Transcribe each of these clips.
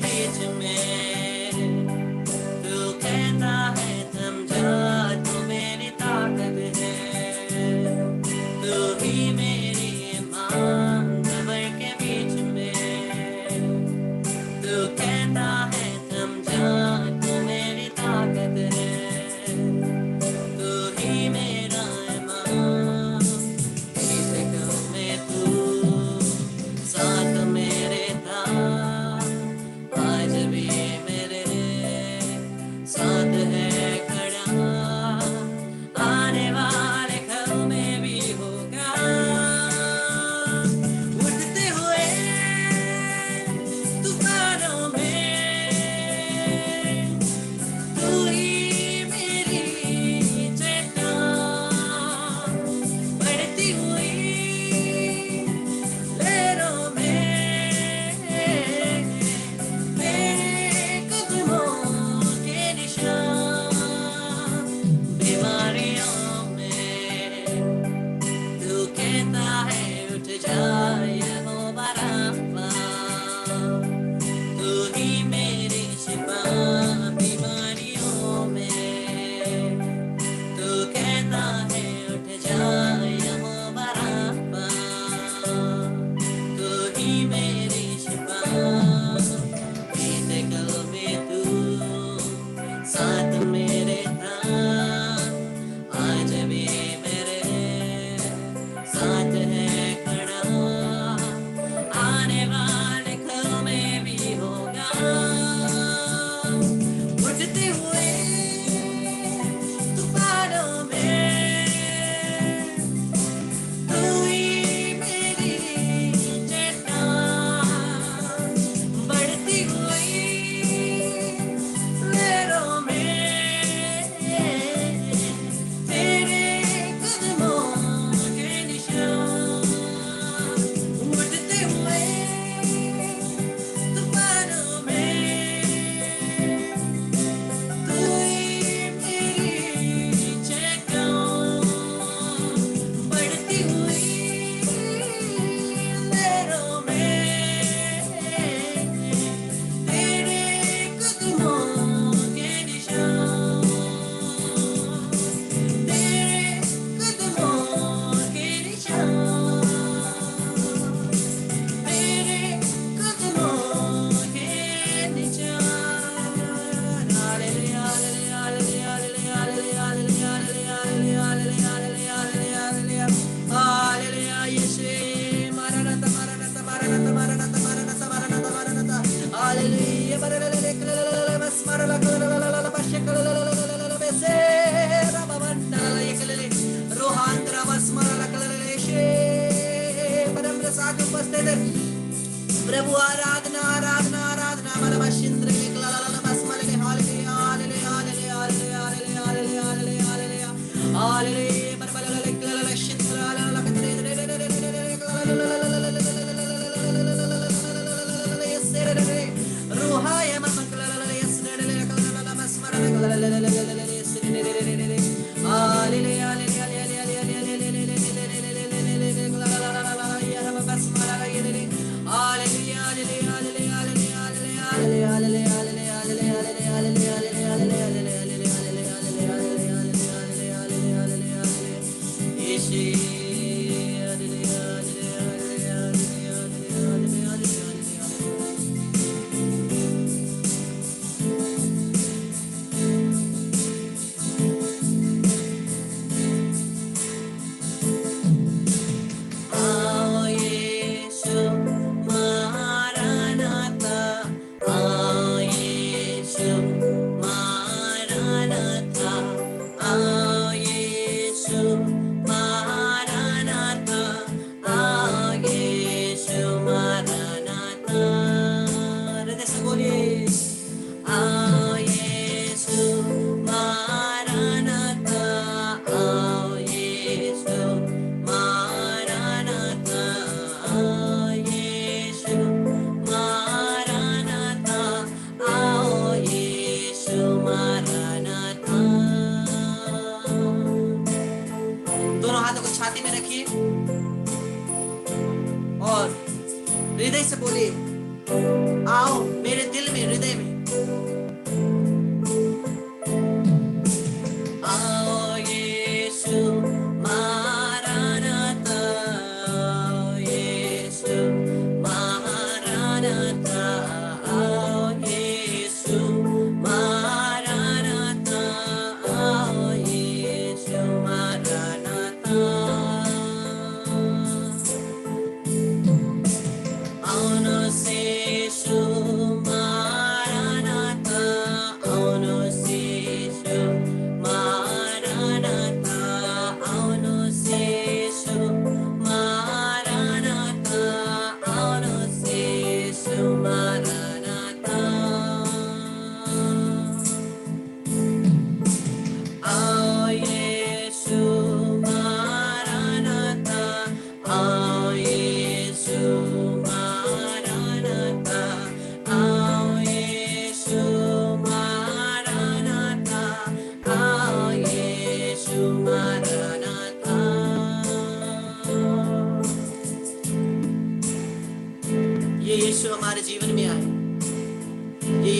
बीच में तू कहता है थम जा, तू मेरी ताकत है, तू ही मेरी ईमान कब्र के बीच में तू कहता है थम जा, तू मेरी ताकत है, तू ही मेरा ईमान। किसी गम में तू साथ मेरे था, आज भी मेरे साथ है खड़ा, आने वाले कल में भी होगा। उठते हुए तूफानों में तू ही मेरी चेतावनी, बढ़ती हुई लहरों में मेरे कदमों के निशान, बीमारियों में तू कहता है उठ जा यहोवा राफा, तू ही मेरी शिफा, बीमारियों में तू कहता है उठ जा यहोवा राफा, तू ही मेरी शिफा। बीते कल में तू साथ मेरे था, आज भी मेरे साथ है खड़ा, आने वाले कल में भी होगा। उठते हुए तूफानों में तू ही मेरी चेतावनी, बढ़ती हुई लहरों में तेरे कदमों के निशान, उठते हुए तूफानों में तू ही मेरी चेतावनी, बढ़ती हुई लहरों में तेरे कदमों के निशान, तेरे कदमों के निशान, तेरे कदमों के निशान। हालेलुया हालेलुया हालेलुया हालेलुया हालेलुया हालेलुया हालेलुया हालेलुया हालेलुया यीशु मरणत मरणत मरणत मरणत मरणत मरणत मरणत हालेलुया बरलले मस्मरला कललला बशकललला बेसेरा बवंडला यकलले रोहांतरा मस्मरला कललले शे परम प्रसाद उपस्थित प्रभु आराधना आराधना आराधना मलमशिंद्र के कललला मस्मरले हालेलुया हालेलुया हालेलुया हालेलुया हालेलुया हालेलुया हालेलुया हालेलुया बरबलले कललला शिंद्र लला कतरे रूहाय ममकललला यस्नडले कललला मस्मरला कललला यस्नडले हालेलुया हालेलुया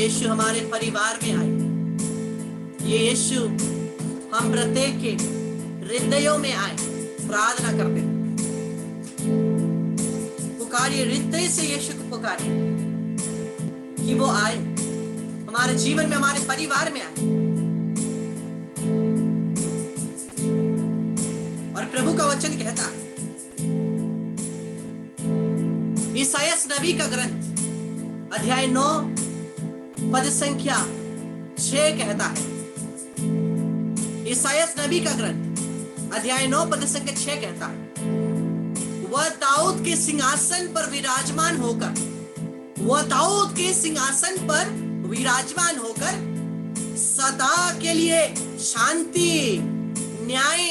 यीशु हमारे परिवार में आए। ये यीशु हम प्रत्येक के हृदयों में आए। प्रार्थना करते हैं, पुकारिए, हृदय से यीशु को पुकारिए कि वो आए, हमारे जीवन में, हमारे परिवार में आए। और प्रभु का वचन कहता है, ईसायास नबी का ग्रंथ अध्याय 9 पद संख्या 6 कहता है, ईसायास नबी का ग्रंथ अध्याय 9 पद संख्या 6 कहता है, वह दाऊद के सिंहासन पर विराजमान होकर, वह दाऊद के सिंहासन पर विराजमान होकर सदा के लिए शांति, न्याय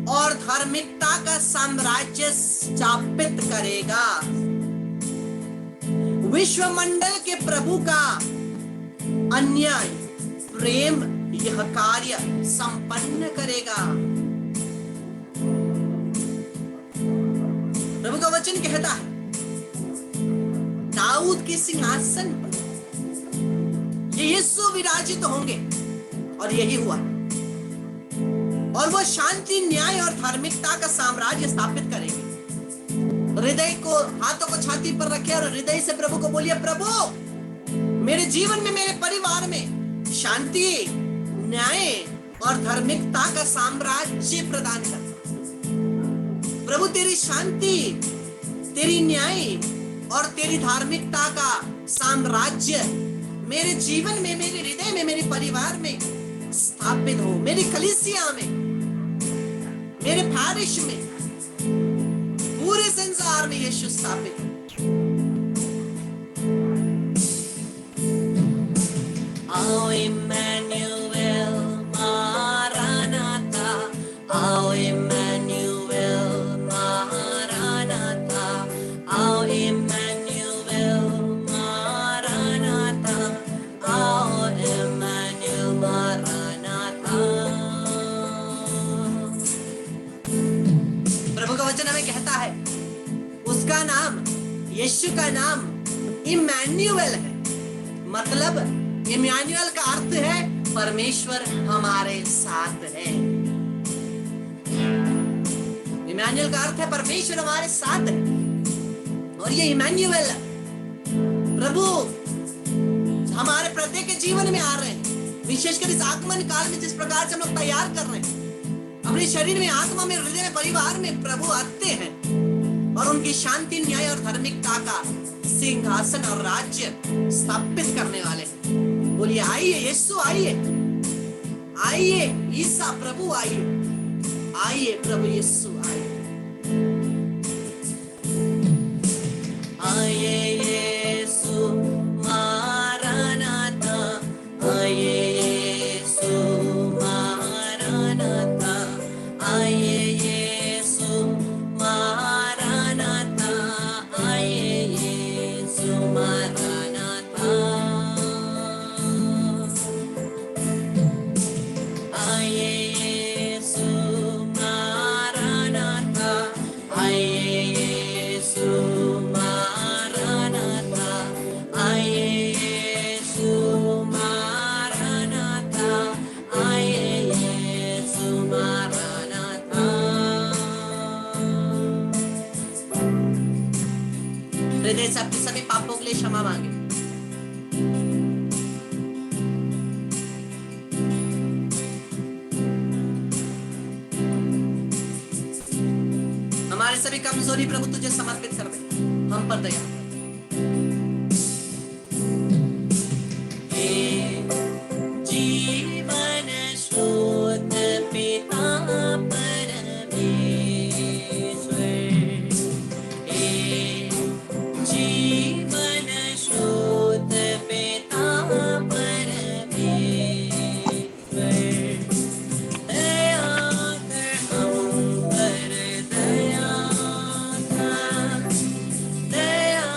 और धार्मिकता का साम्राज्य स्थापित करेगा। विश्वमंडल के प्रभु का अन्याय प्रेम यह कार्य संपन्न करेगा। प्रभु का वचन कहता है, दाऊद के सिंहासन पर ये यीशु विराजित होंगे, और यही हुआ। और वो शांति, न्याय और धार्मिकता का साम्राज्य स्थापित करेंगे। हृदय को, हाथों को छाती पर रखे और हृदय से प्रभु को बोलिए, प्रभु मेरे जीवन में, मेरे परिवार में शांति, न्याय और धार्मिकता का साम्राज्य प्रदान कर। प्रभु तेरी शांति, तेरी न्याय और तेरी धार्मिकता का साम्राज्य मेरे जीवन में, मेरे हृदय में, मेरे परिवार में स्थापित हो, मेरी कलीसिया में, मेरे पैरिश में, पूरे संसार में यीशु स्थापित हो। आओ इम्मानुएल मारानाथा, आओ इम्मानुएल मारानाथा, आओ इम्मानुएल मारानाथा, आओ इम्मानुएल मारानाथा। प्रभु का वचन हमें कहता है, उसका नाम, यीशु का नाम इम्मानुएल है। मतलब इम्मानुएल का अर्थ है परमेश्वर हमारे साथ है। इम्मानुएल का अर्थ है परमेश्वर हमारे साथ है। और ये इम्मानुएल प्रभु हमारे प्रत्येक के जीवन में आ रहे हैं। विशेषकर इस आगमन काल में जिस प्रकार से हम लोग तैयार कर रहे हैं, अपने शरीर में, आत्मा में, हृदय में, परिवार में प्रभु आते हैं और उनकी शांति, न्याय और धार्मिकता का सिंहासन और राज्य स्थापित करने वाले हैं। बोलिए, आइए यीशु, आइए, आइए ईसा प्रभु, आइए, आइए प्रभु यीशु, आइए, आइए यीशु मारानाथा, आइए यीशु मारानाथा, आइए यीशु मारानाथा, आइए यीशु मारानाथा, आइए यीशु मारानाथा, आइए यीशु मारानाथा, आइए यीशु मारानाथा, आइए यीशु मारानाथा। हृदय से अपने सभी पापों के लिए क्षमा मांगे। हमारे सभी कमजोरी प्रभु तुझे समर्पित कर दे, हम पर दया। हे जीवन स्रोत पिता परमेश्वर, हे जीवन स्रोत पिता परमेश्वर, दया कर हम पर, दया कर, दया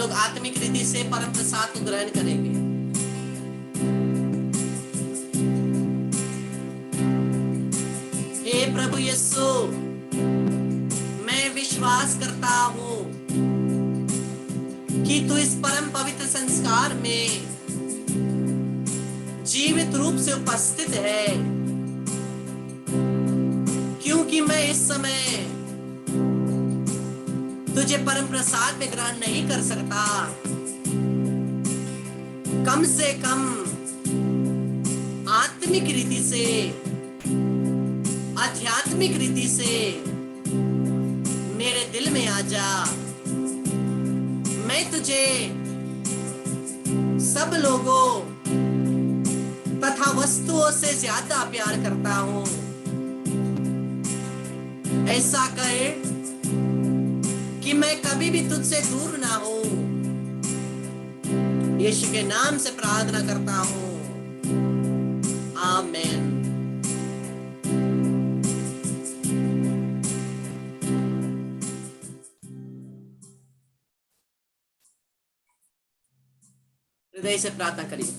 लोग आत्मिक रीति से परम प्रसाद को ग्रहण करेंगे। हे प्रभु यीशु, मैं विश्वास करता हूं कि तू इस परम पवित्र संस्कार में जीवित रूप से उपस्थित है, क्योंकि मैं इस समय तुझे परम प्रसाद में ग्रहण नहीं कर सकता। कम से कम आत्मिक रीति से, आध्यात्मिक रीति से मेरे दिल में आ जा। मैं तुझे सब लोगों तथा वस्तुओं से ज्यादा प्यार करता हूं। ऐसा कर कि मैं कभी भी तुझसे दूर ना हो। यीशु के नाम से प्रार्थना करता हूं, आमीन। हृदय से प्रार्थना करिए।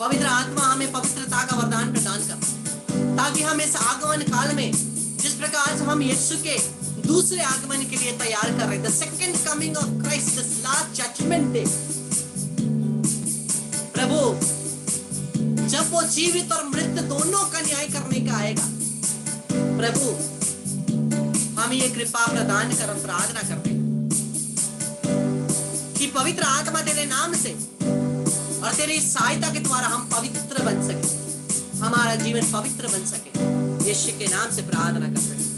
पवित्र आत्मा हमें पवित्रता का वरदान प्रदान कर, ताकि हम इस आगमन काल में जिस प्रकार से हम यीशु के दूसरे आगमन के लिए तैयार कर रहे हैं, the second coming of Christ, this last judgment day, प्रभु जब वो जीवित और मृत दोनों का न्याय करने का आएगा, प्रभु हम ये कृपा प्रदान कर, हम प्रार्थना करते हैं कि पवित्र आत्मा तेरे नाम से और तेरी सहायता के द्वारा हम पवित्र बन सके, हमारा जीवन पवित्र बन सके। यीशु के नाम से प्रार्थना करते हैं।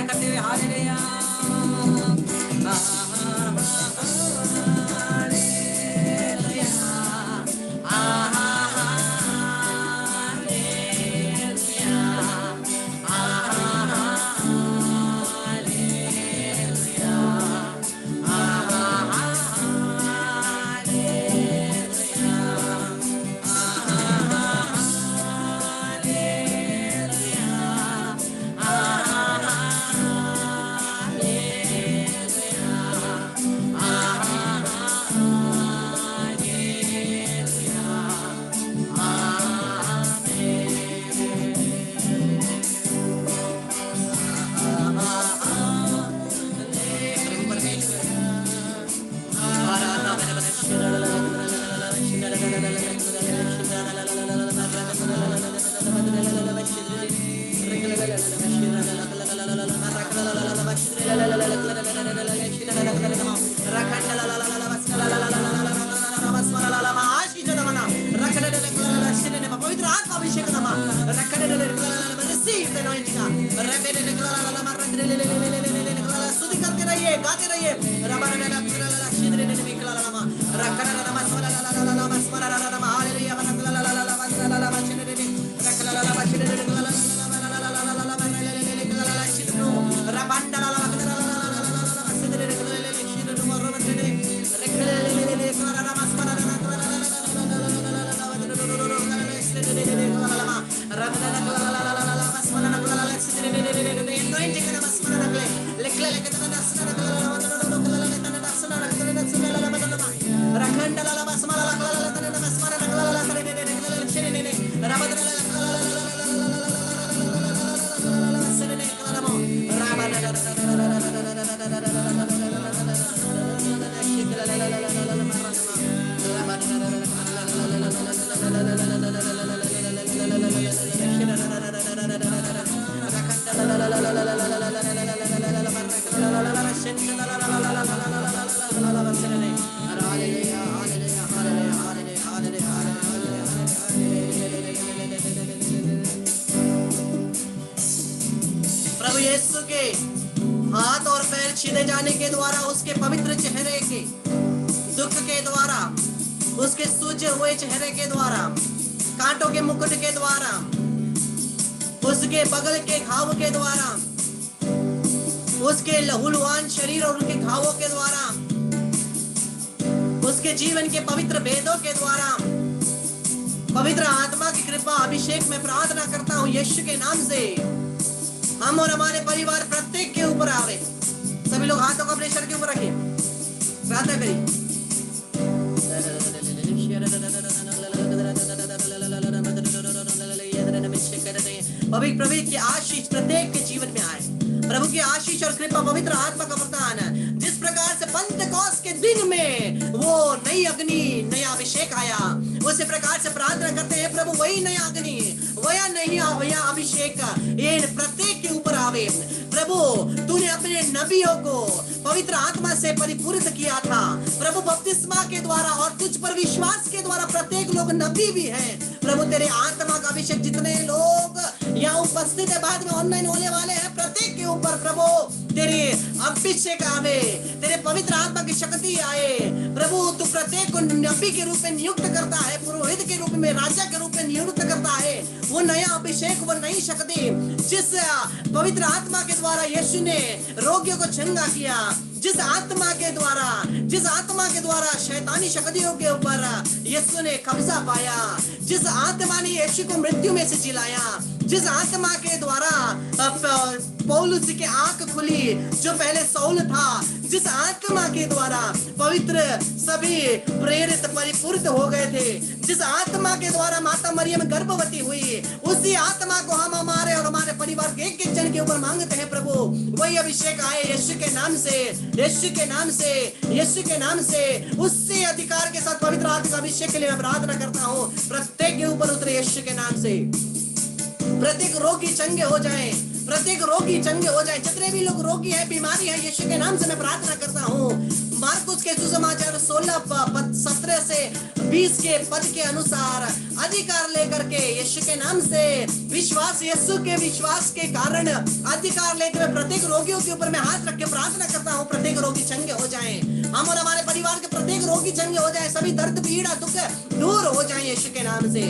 करते हुए हालेलुया पवित्र आत्मा अभिषेक स्तुति करते रहिए, गाते रहिए। प्रभु यीशु के हाथ और पैर छीने जाने के द्वारा, उसके पवित्र चेहरे के दुख के द्वारा, उसके सूजे हुए चेहरे के द्वारा, कांटों के मुकुट के द्वारा, उसके बगल के घाव के द्वारा, उसके लहूलुहान शरीर और उनके घावों के द्वारा, उसके जीवन के पवित्र भेदों के द्वारा, पवित्र आत्मा की कृपा अभिषेक में प्रार्थना करता हूँ यीशु के नाम से हम और हमारे परिवार प्रत्येक के ऊपर आवे। सभी लोग हाथों को अपने सर के ऊपर रखिए, प्रार्थना करिए। प्रभु की आशीष प्रत्येक के जीवन में आए। प्रभु की आशीष और कृपा, पवित्र आत्मा का वरदान, जिस प्रकार से पंतेकोस्त के दिन में वो नई अग्नि, नया अभिषेक आया, उसी प्रकार से प्रार्थना करते हैं प्रभु वही नया अग्नि, वया अभिषेक ये प्रत्येक के ऊपर आवे। प्रभु तूने अपने नबियों को पवित्र आत्मा से परिपूरित किया था प्रभु बपतिस्मा के द्वारा, और तुझ पर विश्वास के द्वारा प्रत्येक लोग नबी भी है। प्रभु तेरे आत्मा का अभिषेक जितने लोग यहाँ उपस्थित है, बाद में ऑनलाइन होने वाले हैं, प्रत्येक के ऊपर प्रभु तेरे अभिषेक आवे, तेरे पवित्र आत्मा की शक्ति आए। प्रभु तू प्रत्येक को नबी के रूप में नियुक्त करता है, पुरोहित के रूप में, राजा के रूप में नियुक्त करता है। वो नया अभिषेक, वो नई शक्ति जिस पवित्र आत्मा के द्वारा यीशु ने रोगियों को चंगा किया, जिस आत्मा के द्वारा शैतानी शक्तियों के ऊपर यीशु ने कब्जा पाया, जिस आत्मा ने यीशु को मृत्यु में से जिलाया, जिस आत्मा के द्वारा पौलुस की आंख खुली जो पहले सौल था, जिस आत्मा के द्वारा पवित्र सभी प्रेरित परिपूरित हो गए थे, जिस आत्मा के द्वारा माता मरियम गर्भवती हुई, उसी आत्मा को हम हमारे और हमारे परिवार के एक एक जन के ऊपर मांगते हैं। प्रभु वही अभिषेक आए यीशु के नाम से, यीशु के नाम से, यीशु के नाम से, उससे अधिकार के साथ पवित्र आत्मा का अभिषेक के लिए मैं प्रार्थना करता हूँ। प्रत्येक के ऊपर उतरे यीशु के नाम से, प्रत्येक रोगी चंगे हो जाए, प्रत्येक रोगी चंगे हो जाए। जितने भी लोग रोगी है, बीमारी है, यीशु के नाम से मैं प्रार्थना करता हूँ। मार्कुस के सुसमाचार 16:17 से 20 के पद के अनुसार अधिकार लेकर के यीशु के नाम से विश्वास, यीशु के विश्वास के कारण अधिकार लेकर प्रत्येक रोगियों के ऊपर मैं हाथ रख के प्रार्थना करता हूँ, प्रत्येक रोगी चंगे हो जाएं। हम और हमारे परिवार के प्रत्येक रोगी चंगे हो जाएं, सभी दर्द पीड़ा दुख दूर हो जाएं यीशु के नाम से।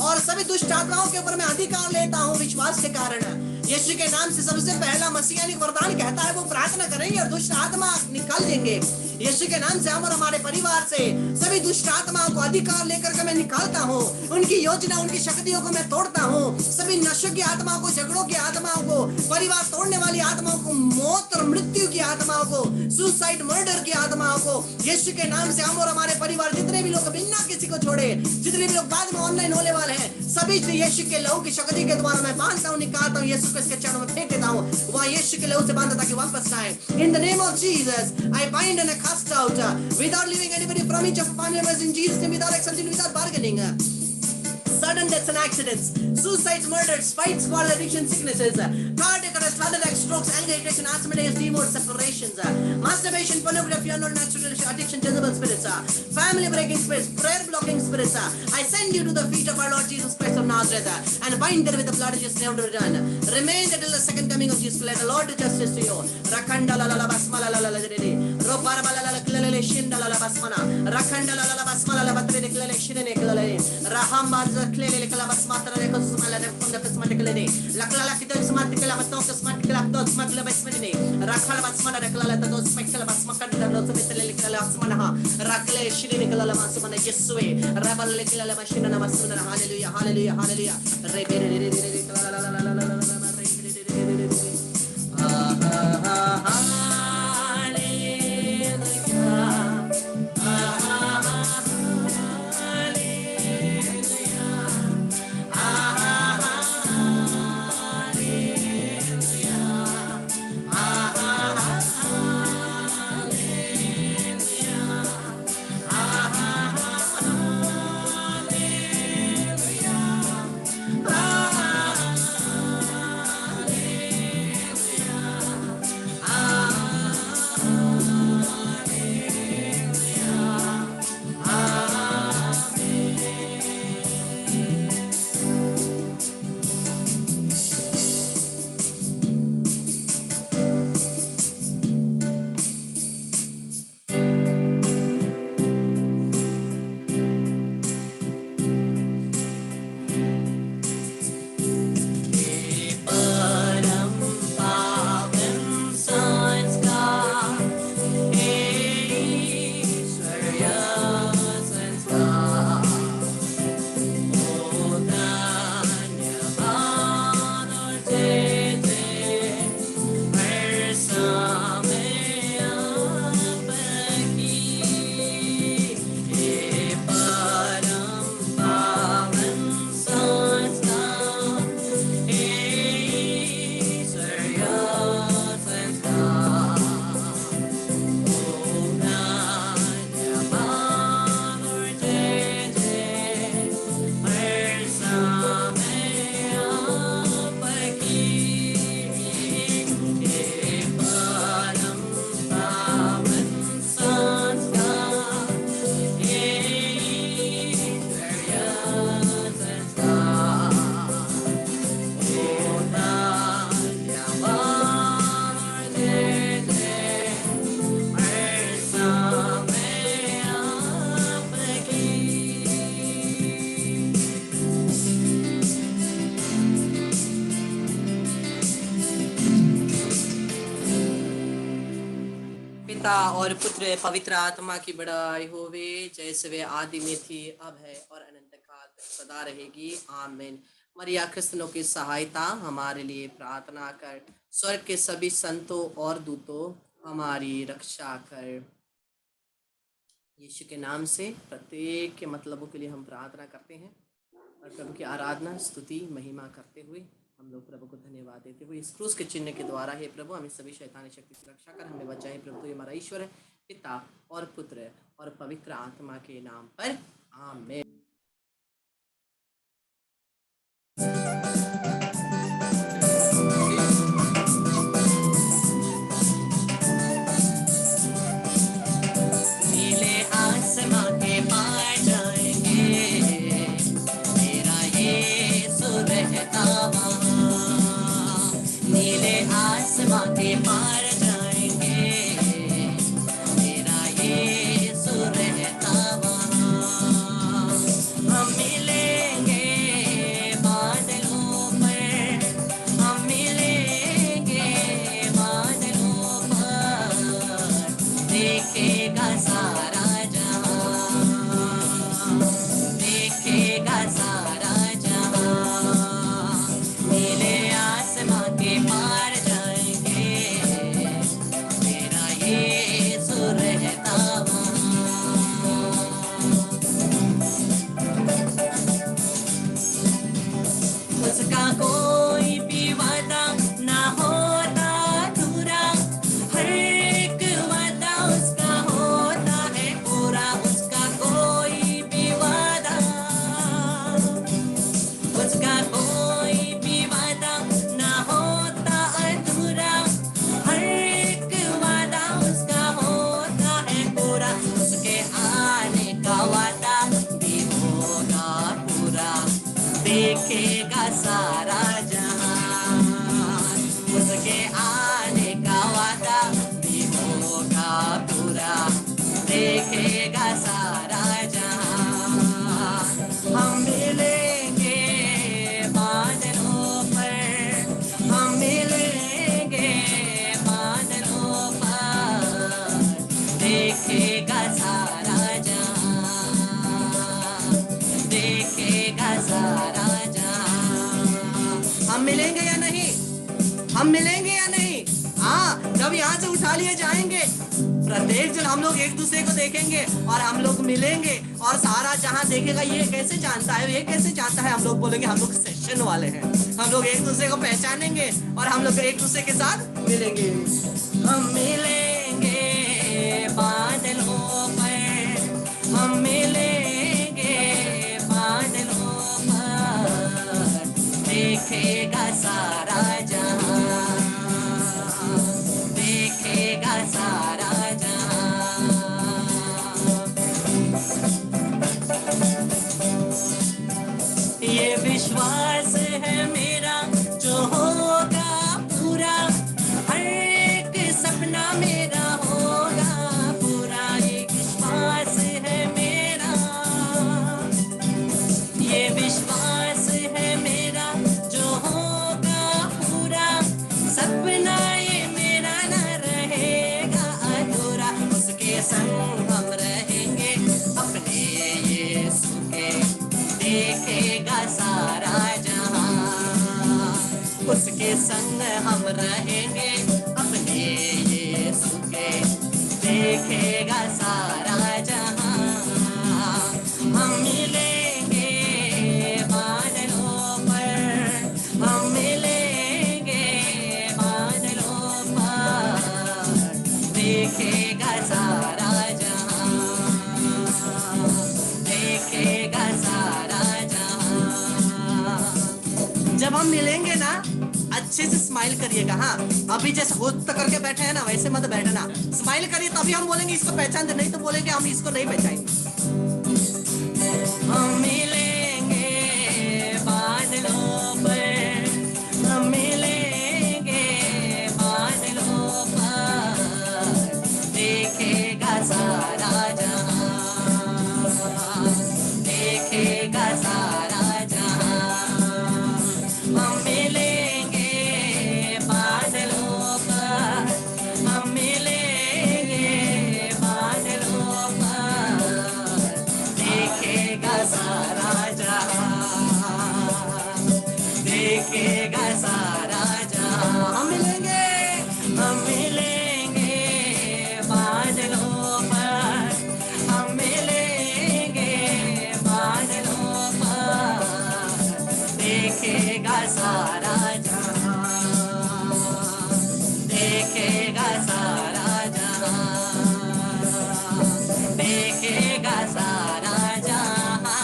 और सभी दुष्ट आत्माओं के ऊपर मैं अधिकार लेता हूँ विश्वास के कारण। यीशु के नाम से सबसे पहला मसीहानिक वरदान कहता है वो प्रार्थना करेंगे और दुष्ट आत्मा निकाल देंगे। यीशु के नाम से हम और हमारे परिवार से सभी दुष्ट आत्माओं को अधिकार लेकर के मैं निकालता हूँ, उनकी योजना, उनकी शक्तियों को मैं तोड़ता हूँ। सभी नशों की आत्माओं को, झगड़ों की आत्माओं को, परिवार तोड़ने वाली आत्माओं को, मौत और मृत्यु की आत्माओं को, सुसाइड मर्डर की आत्माओं को यीशु के नाम से हम और हमारे परिवार, जितने भी लोग बिना किसी को छोड़े, जितने भी लोग बाद में ऑनलाइन होने वाले हैं, सभी यीशु के लहू की शक्ति के द्वारा मैं बांधता हूँ, निकालता हूँ, यीशु को इसके चरणों में फेंक देता हूँ। वहाँ यीशु के लहू से बांधा ताकि वापस ना आए। In the name of Jesus, I bind and I cast out without leaving anybody from each of our family members in Jesus' name, without accepting, without bargaining. Sudden deaths and accidents, suicides, murders, fights, war, addiction, sicknesses, cardiac arrest, heart attack, strokes, anger, irritation, asthma, divorce, separations, masturbation, pornography, unknown natural addiction, Jezebel spirits, family breaking spirits, prayer blocking spirits. I send you to the feet of our Lord Jesus Christ of Nazareth and bind them with the blood of Jesus, never to return. Remain until the second coming of Jesus. Let the Lord do justice to you. Rakanda la la la basmala la la la dede. Ropar bala la la klele shinda la la basmana. Rakanda la la basmala la batre klele shine klele. Raham baz klele kala basmatra de kusmala de funda basmata klele. La klala kita smart kala batok smart kala batok smart la basmene. Rakhala basmana de klala de dos spekala basmaka de dos metle kala basmana ha. Rakle shine kala basmana Yesue. Rabal kala basmana basmana. Hallelujah, hallelujah, hallelujah. Re la la la la la la la. पिता और पुत्र पवित्र आत्मा की बड़ाई होवे, जैसे वे आदि में थी, अब है और अनंत काल तक सदा रहेगी। आमीन। मरिया क्रिस्तनों की सहायता हमारे लिए प्रार्थना कर। स्वर्ग के सभी संतों और दूतों हमारी रक्षा कर। यीशु के नाम से प्रत्येक के मतलबों के लिए हम प्रार्थना करते हैं और प्रभु की आराधना, स्तुति, महिमा करते हुए हम लोग प्रभु को धन्यवाद देते हुए इस क्रूस के चिन्ह के द्वारा हे प्रभु हमें सभी शैतानी शक्ति से रक्षा कर, हमें बचाए प्रभु। ये हमारा ईश्वर है, पिता और पुत्र और पवित्र आत्मा के नाम पर आमीन। रहता वहाँ, नीले आसमां के पार जाएंगे, मेरा यीशु रहता वहाँ। हम मिलेंगे बादलों पर, हम मिलेंगे बादलों पर, देखेगा सारा जहां, देखेगा सारा जहां, नीले आसमां के पार जाएंगे, मेरा यीशु रहता वहाँ। उसका कोई भी वादा ना होता अधूरा, हर एक वादा उसका होता है पूरा, उसका कोई भी वादा, उसका कोई भी वादा ना होता अधूरा, हर एक वादा उसका होता है पूरा, उसके आने का वादा भी होगा पूरा, देखेगा सारा जहां, उसके आने का वादा भी होगा पूरा, देखेगा सारा जहां। हम मिलेंगे बादलों पर, हम मिलेंगे बादलों पर, देखेगा सारा जहां, देखेगा सारा जहां। हम मिलेंगे या नहीं? हम मिलेंगे या नहीं? हाँ, जब यहाँ से उठा लिए जाएंगे, प्रत्येक जन हम लोग एक दूसरे को देखेंगे और हम लोग मिलेंगे और सारा जहां देखेगा। ये कैसे जानता है, ये कैसे जानता है? हम लोग बोलेंगे हम लोग सेशन वाले हैं, हम लोग एक दूसरे को पहचानेंगे और हम लोग एक दूसरे के साथ मिलेंगे। हम मिलेंगे बादलों पर, हम मिलेंगे बादलों पर, देखेगा सारा जहां, देखेगा सारा जहां। ये विश्वास है मेरा जो होगा पूरा, हर एक सपना मेरा होगा पूरा, ये विश्वास है मेरा, ये विश्वास है मेरा जो होगा पूरा, सपना ये मेरा न रहेगा अधूरा, उसके संग हम रहेंगे अपने यीशु के, देखेगा सारा जहां, उसके संग हम रहेंगे अपने यीशु के, देखेगा सारा जहां। हम मिलेंगे बादलों पर, हम मिलेंगे बादलों पर, देखेगा सारा जहां, देखेगा सारा जहां। जब हम मिलेंगे ना, अच्छे से स्माइल करिएगा। हाँ, अभी जैसे होत करके बैठे हैं ना, वैसे मत बैठना, स्माइल करिए, तभी हम बोलेंगे इसको पहचानते, नहीं तो बोलेंगे हम इसको नहीं पहचानेंगे। हम मिलेंगे बादलों पर, हम मिलेंगे बादलों पर, देखेगा सारा जहां, देखेगा सारा जहां। हम मिलेंगे बादलों पर, हम मिलेंगे बादलों पर, देखेगा सारा जहां, देखेगा सारा जहां। हम मिलेंगे, हम मिलेंगे बादलों पर, हम मिलेंगे बादलों पर, देखेगा सारा जहां, देखेगा सारा जहां, देखेगा सारा जहां।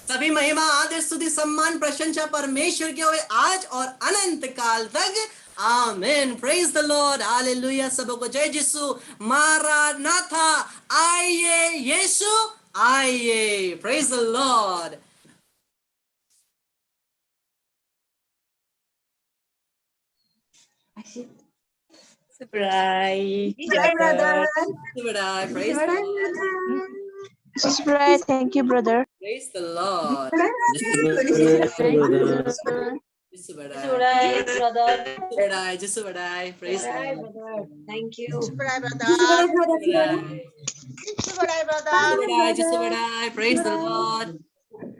सभी महिमा आदर स्तुति सम्मान प्रशंसा परमेश्वर के हुए आज और अनंत काल तक Amen. Praise the Lord. Hallelujah. सबको जय यीशु. Maranatha. आइए यीशु आइए. Praise the Lord. Surprise. brother. Praise the Lord. Sister Bray, thank you, brother. Praise the Lord. Yesu badai. Yesu badai. Praise the Lord. Thank you. Yesu badai. Yesu badai. Praise the Lord.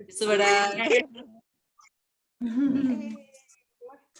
Yesu badai.